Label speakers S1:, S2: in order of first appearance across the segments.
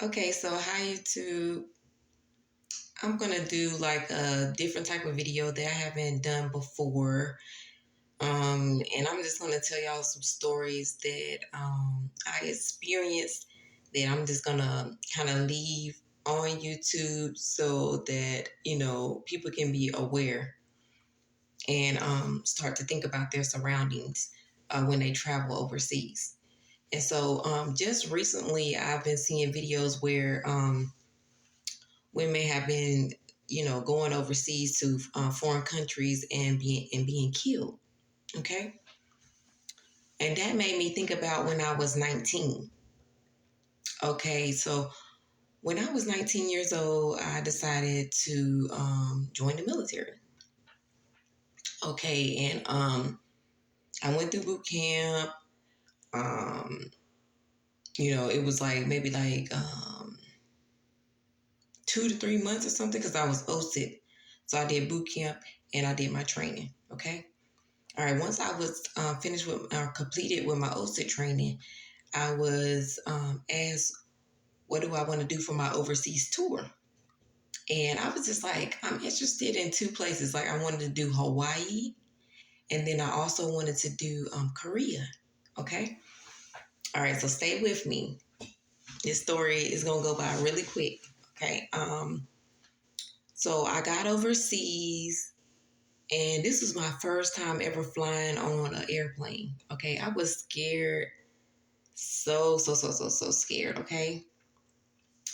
S1: Okay, so hi YouTube. I'm gonna do like a different type of video that I haven't done before. And I'm just gonna tell y'all some stories that I experienced that I'm just gonna kind of leave on YouTube so that people can be aware and start to think about their surroundings when they travel overseas. And so just recently I've been seeing videos where women have been, going overseas to foreign countries and being killed. Okay, and that made me think about when I was 19. Okay, so when I was 19 years old, I decided to join the military. Okay, and I went through boot camp. Um, it was like maybe like 2 to 3 months or something because I was OSIT. So I did boot camp and I did my training. Okay. All right, once I was finished with completed with my OSIT training, I was asked, what do I want to do for my overseas tour? And I was just like, I'm interested in two places. Like, I wanted to do Hawaii, and then I also wanted to do Korea. Okay. All right, so stay with me. This story is going to go by really quick. Okay. So I got overseas. And this was my first time ever flying on an airplane. Okay. I was scared. So scared. Okay.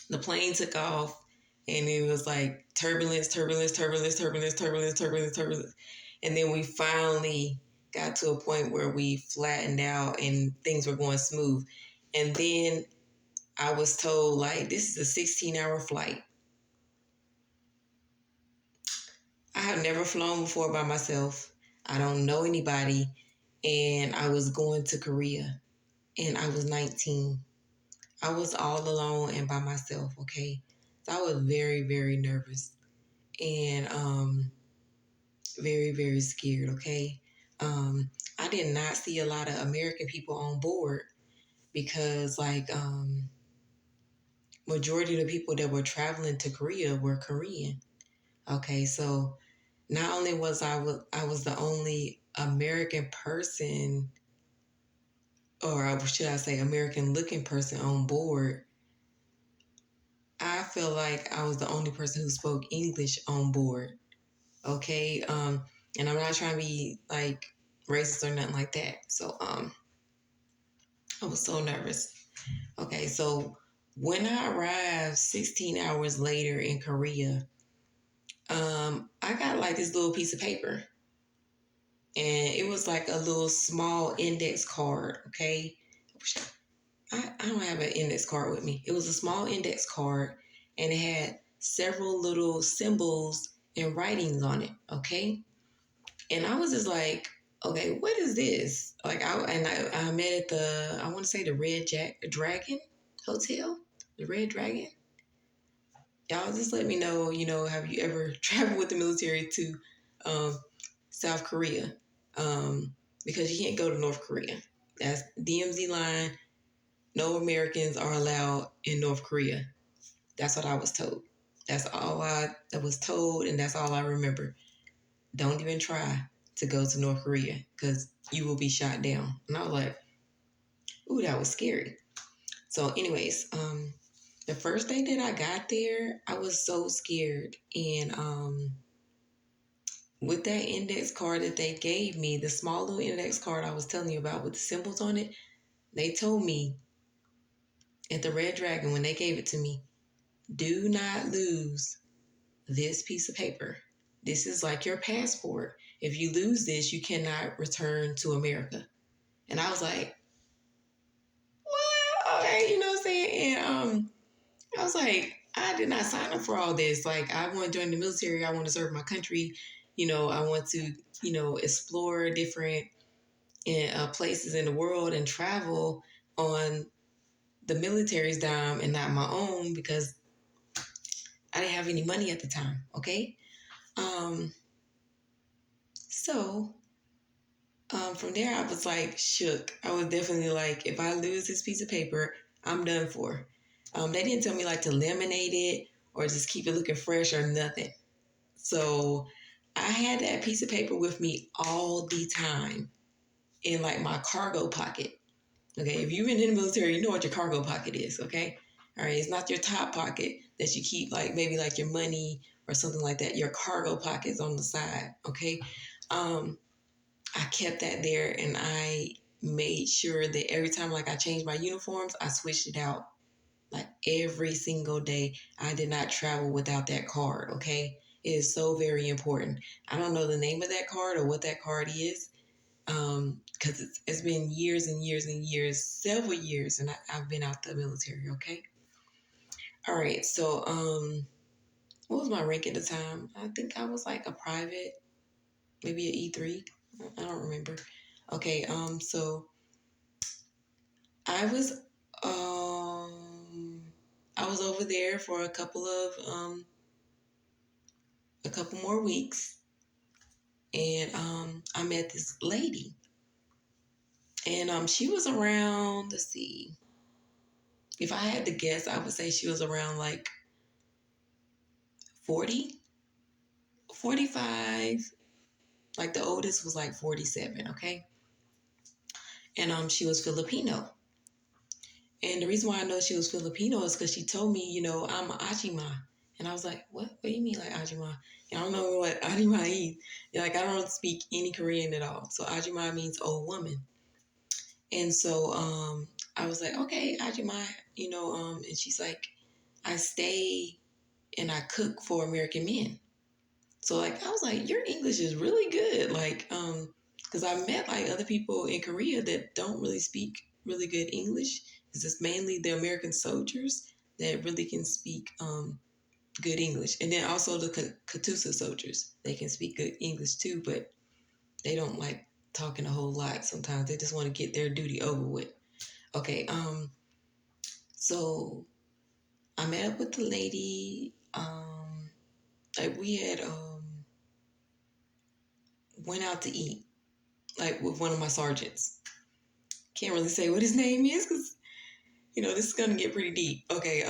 S1: The plane took off and it was like turbulence. And then we finally got to a point where we flattened out and things were going smooth. And then I was told, like, this is a 16-hour flight. I have never flown before by myself. I don't know anybody. And I was going to Korea and I was 19. I was all alone and by myself, okay? So I was very, very nervous and very, very scared, okay? I did not see a lot of American people on board because, like, majority of the people that were traveling to Korea were Korean. Okay, so not only I was the only American person, or should I say American looking person on board, I feel like I was the only person who spoke English on board. Okay. And I'm not trying to be like racist or nothing like that. So I was so nervous. Okay, so when I arrived 16 hours later in Korea, I got like this little piece of paper. And it was like a little small index card, okay? I don't have an index card with me. It was a small index card and it had several little symbols and writings on it, okay? And I was just like, okay, what is this? Like, I met at I want to say the Dragon Hotel, the Red Dragon. Y'all just let me know, have you ever traveled with the military to um, South Korea? Because you can't go to North Korea. That's DMZ line. No Americans are allowed in North Korea. That's what I was told. That's all I was told, and that's all I remember. Don't even try to go to North Korea because you will be shot down. And I was like, ooh, that was scary. So, anyways, the first day that I got there, I was so scared. And with that index card that they gave me, the small little index card I was telling you about with the symbols on it, they told me at the Red Dragon when they gave it to me, do not lose this piece of paper. This is like your passport. If you lose this, you cannot return to America. And I was like, what? Okay, you know what I'm saying? And I was like, I did not sign up for all this. Like, I want to join the military. I want to serve my country. I want to, explore different places in the world and travel on the military's dime and not my own because I didn't have any money at the time. Okay. Um, so from there, I was like shook. I was definitely like, if I lose this piece of paper, I'm done for. They didn't tell me like to laminate it or just keep it looking fresh or nothing. So I had that piece of paper with me all the time in like my cargo pocket. Okay, if you've been in the military, you know what your cargo pocket is. Okay, all right, it's not your top pocket that you keep like maybe like your money or something like that. Your cargo pocket is on the side. Okay, um, I kept that there, and I made sure that every time like I changed my uniforms, I switched it out like every single day. I did not travel without that card. Okay, it is so very important. I don't know the name of that card or what that card is, because it's been years and years and years, several years, and I've been out the military. Okay, all right. So what was my rank at the time? I think I was like a private, maybe an E3. I don't remember. Okay, so I was um I was over there for a couple more weeks, and I met this lady, and she was around. Let's see, if I had to guess, I would say she was around like 40, 45. Like the oldest was like 47. Okay, and she was Filipino. And the reason why I know she was Filipino is because she told me, I'm Ajima. And I was like, what? What do you mean, like Ajima? And I don't know what Ajima is. Like, I don't speak any Korean at all. So Ajima means old woman. And so I was like, okay, Ajima, and she's like, I stay and I cook for American men. So like I was like, your English is really good. Like, because I met like other people in Korea that don't really speak really good English. It's just mainly the American soldiers that really can speak good English, and then also the Katusa soldiers. They can speak good English too, but they don't like talking a whole lot. Sometimes they just want to get their duty over with. Okay, so I met up with the lady. Like we had went out to eat like with one of my sergeants. Can't really say what his name is because this is gonna get pretty deep. Okay,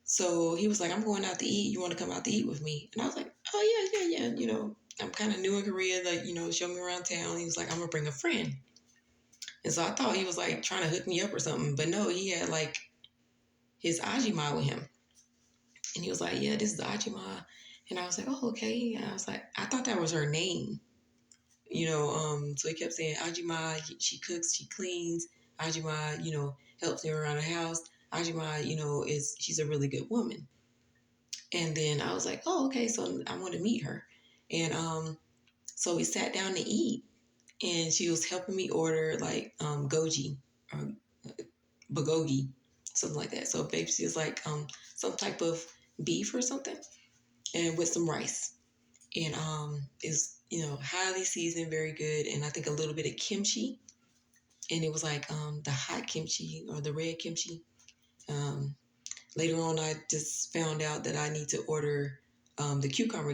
S1: so he was like, I'm going out to eat. You want to come out to eat with me? And I was like, oh yeah. I'm kind of new in Korea. Like, show me around town. He was like, I'm gonna bring a friend. And so I thought he was like trying to hook me up or something, but no, he had like his Ajima with him, and he was like, yeah, this is Ajima. And I was like, oh okay. And I was like, I thought that was her name. So he kept saying, Ajima, she cooks, she cleans. Ajima, helps me around the house. Ajima, she's a really good woman. And then I was like, oh, okay, so I want to meet her. And so we sat down to eat, and she was helping me order like goji or bulgogi, something like that. So basically it's like some type of beef or something, and with some rice. And is highly seasoned, very good, and I think a little bit of kimchi. And it was like the hot kimchi or the red kimchi. Um, Later on, I just found out that I need to order the cucumber